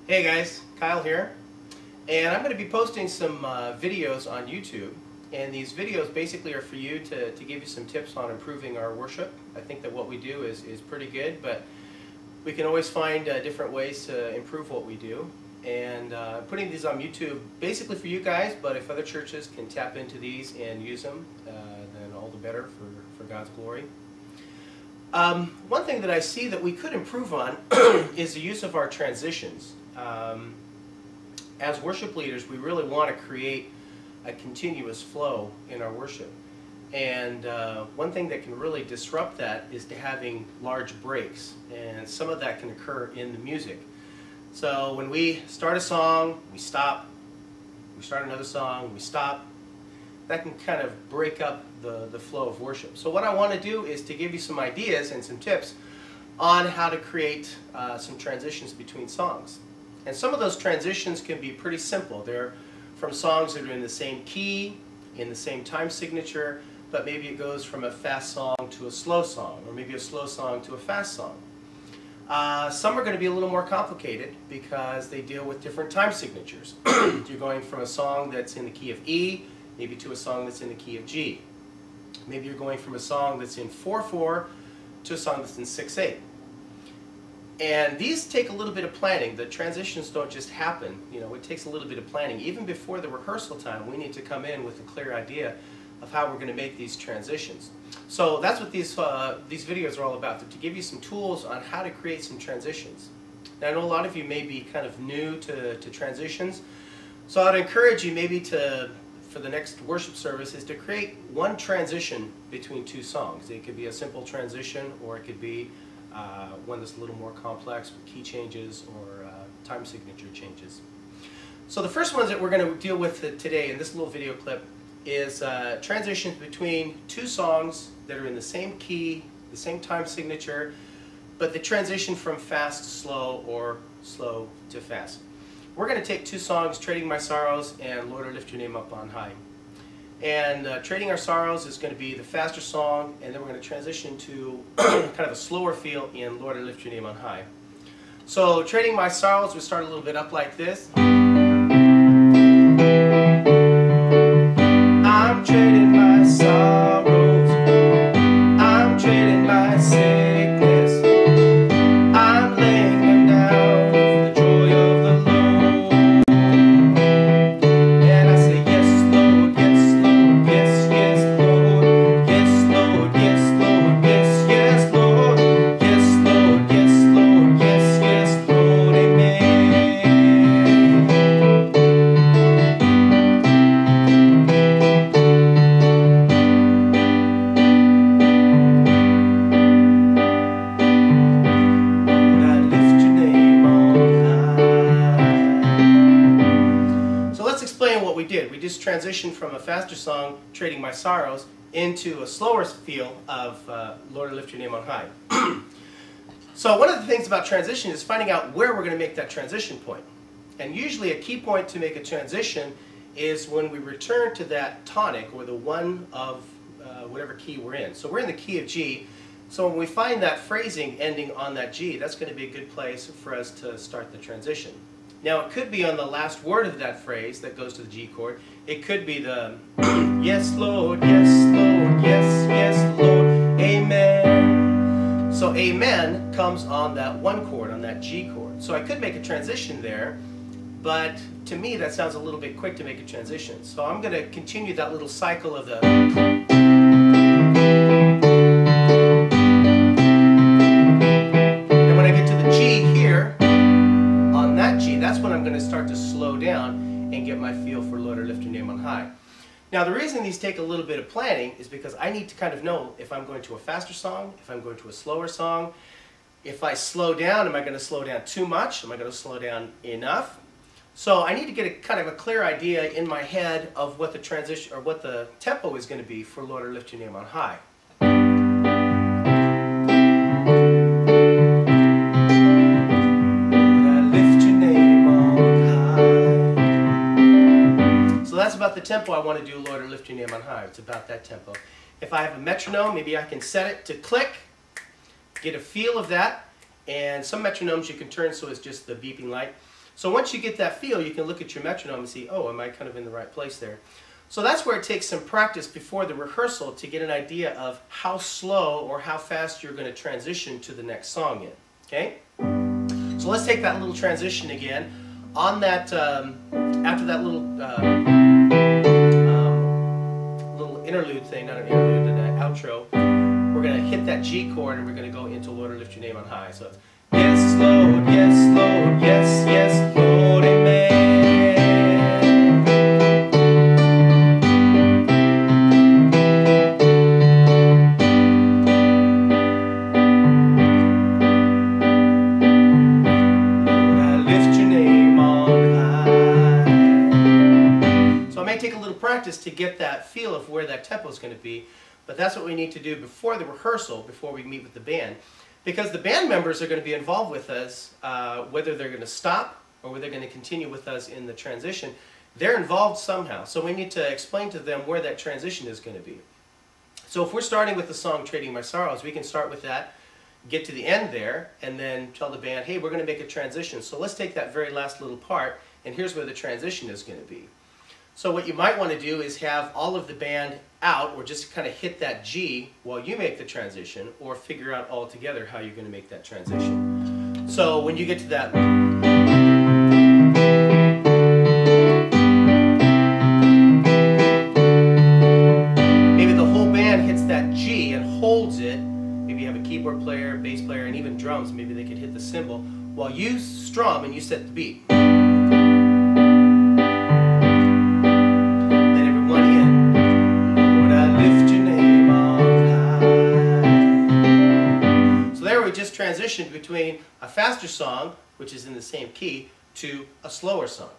Hey guys, Kyle here, and I'm going to be posting some videos on YouTube, and these videos basically are for you to give you some tips on improving our worship. I think that what we do is pretty good, but we can always find different ways to improve what we do, and putting these on YouTube basically for you guys, but if other churches can tap into these and use them, then all the better for God's glory. One thing that I see that we could improve on is the use of our transitions. As worship leaders, we really want to create a continuous flow in our worship. And one thing that can really disrupt that is to having large breaks. And some of that can occur in the music. So when we start a song, we stop. We start another song, we stop. That can kind of break up the flow of worship. So what I want to do is to give you some ideas and some tips on how to create some transitions between songs. And some of those transitions can be pretty simple. They're from songs that are in the same key, in the same time signature, but maybe it goes from a fast song to a slow song, or maybe a slow song to a fast song. Some are going to be a little more complicated because they deal with different time signatures. You're going from a song that's in the key of E, maybe to a song that's in the key of G. Maybe you're going from a song that's in 4/4 to a song that's in 6/8. And these take a little bit of planning. The transitions don't just happen. You know, it takes a little bit of planning. Even before the rehearsal time, we need to come in with a clear idea of how we're going to make these transitions. So that's what these videos are all about, to give you some tools on how to create some transitions. Now, I know a lot of you may be kind of new to transitions, so I'd encourage you maybe for the next worship service is to create one transition between two songs. It could be a simple transition, or it could be one that's a little more complex with key changes or time signature changes. So the first ones that we're going to deal with today in this little video clip is transitions between two songs that are in the same key, the same time signature, but the transition from fast to slow or slow to fast. We're going to take two songs, Trading My Sorrows and Lord, I Lift Your Name Up on High. And Trading Our Sorrows is going to be the faster song, and then we're going to transition to kind of a slower feel in Lord, I Lift Your Name on High. So Trading My Sorrows, we start a little bit up like this. I'm trading my sorrows, I'm trading my sickness, I'm laying them down for the joy of the Lord. And I say, yes, Lord, yes, Lord, yes, yes, Lord, yes, Lord, yes, Lord, yes, yes, Lord, yes, Lord, yes, Lord, yes, yes, Lord, amen. What we did. We just transitioned from a faster song, Trading My Sorrows, into a slower feel of Lord, I Lift Your Name on High. So one of the things about transition is finding out where we're going to make that transition point. And usually a key point to make a transition is when we return to that tonic, or the one of whatever key we're in. So we're in the key of G. So when we find that phrasing ending on that G, that's going to be a good place for us to start the transition. Now, it could be on the last word of that phrase that goes to the G chord. It could be the yes, Lord, yes, Lord, yes, yes, Lord, amen. So amen comes on that one chord, on that G chord. So I could make a transition there, but to me that sounds a little bit quick to make a transition. So I'm going to continue that little cycle of the... And when I get to the G here, that's when I'm going to start to slow down and get my feel for Lord, I Lift Your Name on High. Now, the reason these take a little bit of planning is because I need to kind of know if I'm going to a faster song, if I'm going to a slower song. If I slow down, am I going to slow down too much? Am I going to slow down enough? So I need to get a kind of a clear idea in my head of what the transition or what the tempo is going to be for Lord, I Lift Your Name on High. That's about the tempo I want to do Lord, I Lift Your Name on High. It's about that tempo. If I have a metronome, maybe I can set it to click, get a feel of that, and some metronomes you can turn so it's just the beeping light. So once you get that feel, you can look at your metronome and see, oh, am I kind of in the right place there? So that's where it takes some practice before the rehearsal to get an idea of how slow or how fast you're going to transition to the next song in. Okay? So let's take that little transition again. On that, after that little interlude thing, not an interlude, an outro, we're going to hit that G chord and we're going to go into Lord, I Lift Your Name on High. So it's yes, Lord, yes, yes, Lord, amen. Lord, I lift your name on high. So it may take a little practice to get that feel of where that tempo is going to be, but that's what we need to do before the rehearsal, before we meet with the band. Because the band members are going to be involved with us, whether they're going to stop or whether they're going to continue with us in the transition. They're involved somehow, so we need to explain to them where that transition is going to be. So if we're starting with the song Trading My Sorrows, we can start with that, get to the end there, and then tell the band, hey, we're going to make a transition. So let's take that very last little part, and here's where the transition is going to be. So what you might want to do is have all of the band out, or just kind of hit that G while you make the transition, or figure out all together how you're going to make that transition. So when you get to that, maybe the whole band hits that G and holds it. Maybe you have a keyboard player, bass player, and even drums. Maybe they could hit the cymbal while you strum and you set the beat. Transitioned between a faster song, which is in the same key, to a slower song.